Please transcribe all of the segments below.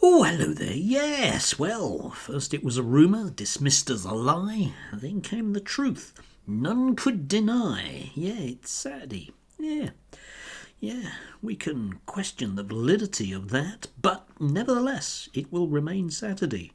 Oh, hello there. Yes, well, first it was a rumour, dismissed as a lie, then came the truth. None could deny. Yeah, it's Saturday. Yeah, we can question the validity of that, but nevertheless, it will remain Saturday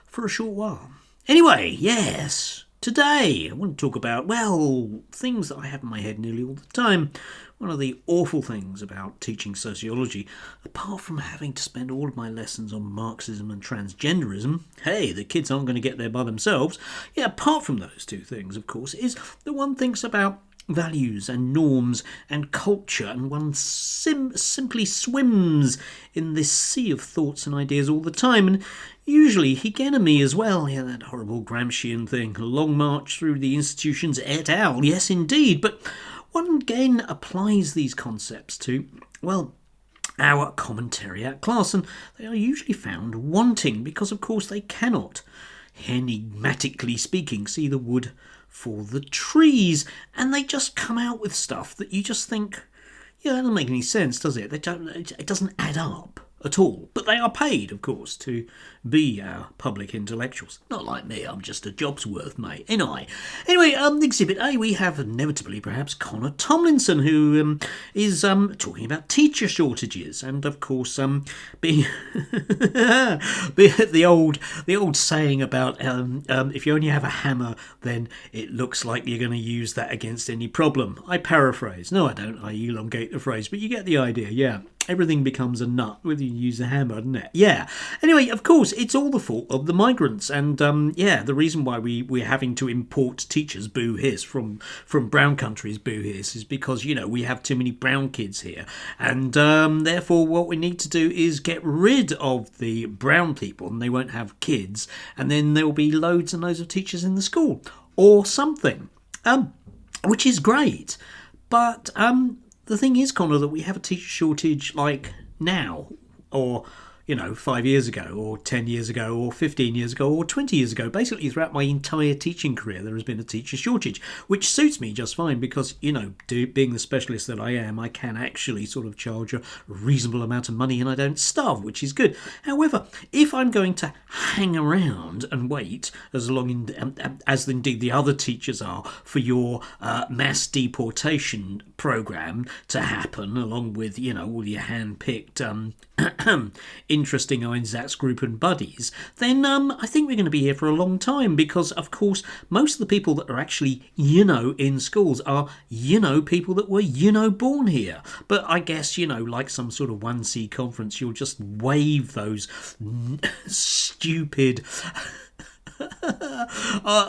for a short while. Anyway, yes, today I want to talk about, well, things that I have in my head nearly all the time. One of the awful things about teaching sociology, apart from having to spend all of my lessons on Marxism and transgenderism, hey, the kids aren't going to get there by themselves. Yeah, apart from those two things, of course, is that one thinks about values and norms and culture, and one simply swims in this sea of thoughts and ideas all the time, and usually hegemony as well. Yeah, that horrible Gramscian thing, a long march through the institutions et al. Yes, indeed, but one again applies these concepts to, well, our commentariat class, and they are usually found wanting because, of course, they cannot, enigmatically speaking, see the wood for the trees, and they just come out with stuff that you just think, yeah, that doesn't make any sense, does it? It doesn't add up at all. But they are paid, of course, to be our public intellectuals. Not like me, I'm just a job's worth, mate. Anyway, Exhibit A, we have inevitably perhaps Connor Tomlinson, who is talking about teacher shortages, and of course being the old saying about if you only have a hammer, then it looks like you're going to use that against any problem. I paraphrase. No, I don't. I elongate the phrase, but you get the idea. Yeah. Everything becomes a nut whether you use a hammer, doesn't it? Yeah. Anyway, of course, it's all the fault of the migrants. And, the reason why we're having to import teachers, boo hiss, from brown countries, boo hiss, is because, we have too many brown kids here. And therefore, what we need to do is get rid of the brown people, and they won't have kids. And then there will be loads and loads of teachers in the school or something, which is great. But the thing is, Connor, that we have a teacher shortage like now, or 5 years ago, or 10 years ago, or 15 years ago, or 20 years ago. Basically, throughout my entire teaching career, there has been a teacher shortage, which suits me just fine because, being the specialist that I am, I can actually sort of charge a reasonable amount of money and I don't starve, which is good. However, if I'm going to hang around and wait as long as indeed the other teachers are for your mass deportation program to happen, along with, all your hand-picked interesting Einsatzgruppen buddies, then I think we're going to be here for a long time because, of course, most of the people that are actually, in schools are, people that were, born here. But I guess, like some sort of 1C conference, you'll just waive those stupid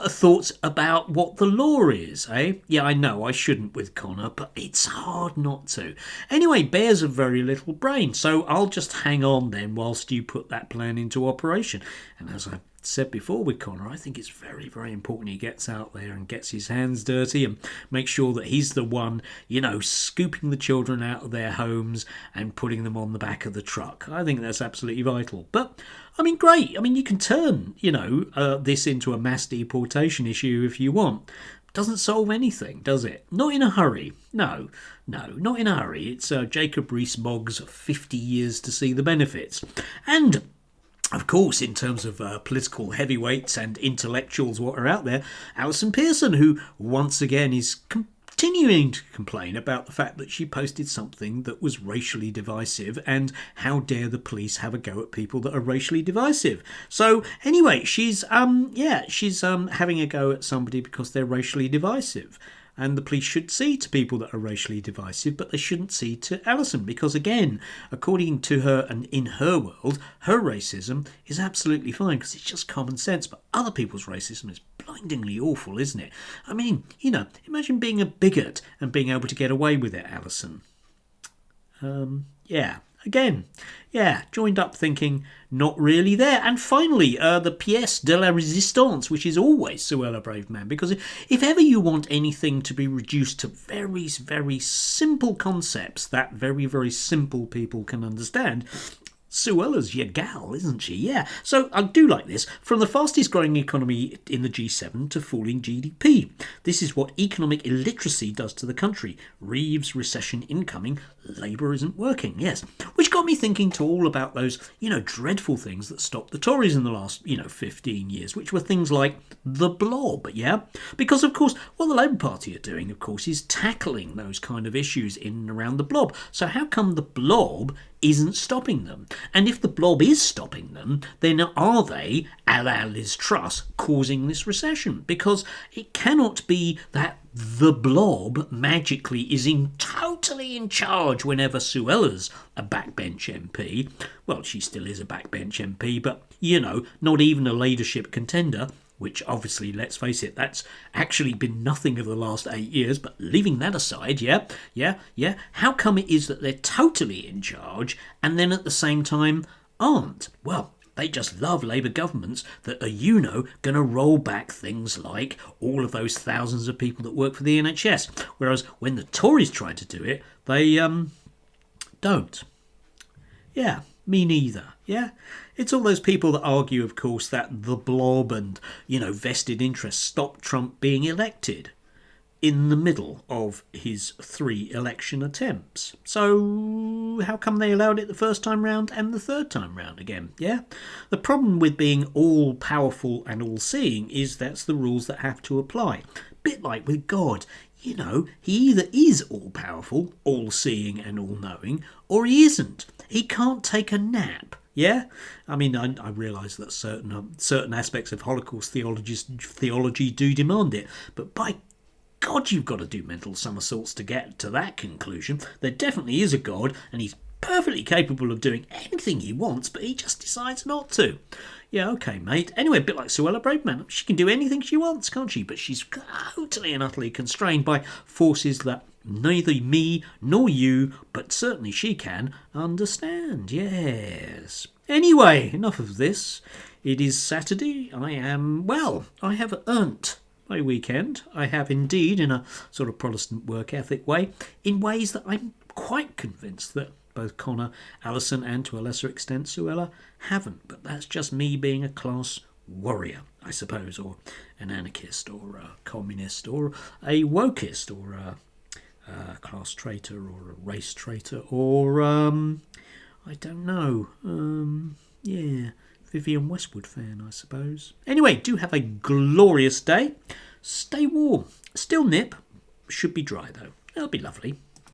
thoughts about what the law is, eh? Yeah, I know I shouldn't with Connor, but it's hard not to. Anyway, bears have very little brain, so I'll just hang on then whilst you put that plan into operation. And as I've said before with Connor, I think it's very, very important he gets out there and gets his hands dirty and makes sure that he's the one, scooping the children out of their homes and putting them on the back of the truck. I think that's absolutely vital. But great. You can turn, this into a mass deportation issue if you want. Doesn't solve anything, does it? Not in a hurry. No, not in a hurry. It's Jacob Rees-Mogg's 50 years to see the benefits. And of course, in terms of political heavyweights and intellectuals what are out there, Alison Pearson, who once again is continuing to complain about the fact that she posted something that was racially divisive, and how dare the police have a go at people that are racially divisive. So anyway, she's having a go at somebody because they're racially divisive. And the police should see to people that are racially divisive, but they shouldn't see to Alison, because again, according to her and in her world, her racism is absolutely fine because it's just common sense. But other people's racism is blindingly awful, isn't it? Imagine being a bigot and being able to get away with it, Alison. Joined up thinking, not really there. And finally, the pièce de la résistance, which is always Suella Braverman, because if ever you want anything to be reduced to very, very simple concepts that very, very simple people can understand, Suella's your gal, isn't she? Yeah. So I do like this. From the fastest growing economy in the G7 to falling GDP. This is what economic illiteracy does to the country. Reeves, recession incoming, Labour isn't working. Yes. Which got me thinking to all about those, dreadful things that stopped the Tories in the last, 15 years, which were things like the blob, yeah? Because, of course, what the Labour Party are doing, of course, is tackling those kind of issues in and around the blob. So how come the blob isn't stopping them? And if the blob is stopping them, then are they, a la Liz Truss, causing this recession? Because it cannot be that the blob magically is totally in charge whenever Suella's a backbench MP. Well, she still is a backbench MP, but, not even a leadership contender, which obviously, let's face it, that's actually been nothing of the last 8 years, but leaving that aside, yeah, how come it is that they're totally in charge and then at the same time aren't? Well, they just love Labour governments that are, going to roll back things like all of those thousands of people that work for the NHS. Whereas when the Tories try to do it, they don't. Yeah, me neither. Yeah, it's all those people that argue, of course, that the blob and, vested interests stopped Trump being elected in the middle of his 3 election attempts. So how come they allowed it the first time round and the third time round again? Yeah, the problem with being all powerful and all seeing is that's the rules that have to apply. Bit like with God. He either is all powerful, all seeing and all knowing, or he isn't. He can't take a nap. Yeah, I mean, I realise that certain aspects of Holocaust theology do demand it, but by God, you've got to do mental somersaults to get to that conclusion. There definitely is a God, and he's perfectly capable of doing anything he wants, but he just decides not to. Yeah, okay, mate. Anyway, a bit like Suella Braverman. She can do anything she wants, can't she? But she's totally and utterly constrained by forces that neither me nor you, but certainly she can, understand. Yes. Anyway, enough of this. It is Saturday. I have earned my weekend. I have indeed, in a sort of Protestant work ethic way, in ways that I'm quite convinced that both Connor, Alison, and to a lesser extent Suella haven't. But that's just me being a class warrior, I suppose, or an anarchist, or a communist, or a wokist, or a class traitor, or a race traitor, or I don't know. Vivienne Westwood fan, I suppose. Anyway, do have a glorious day. Stay warm. Still nip. Should be dry, though. That'll be lovely.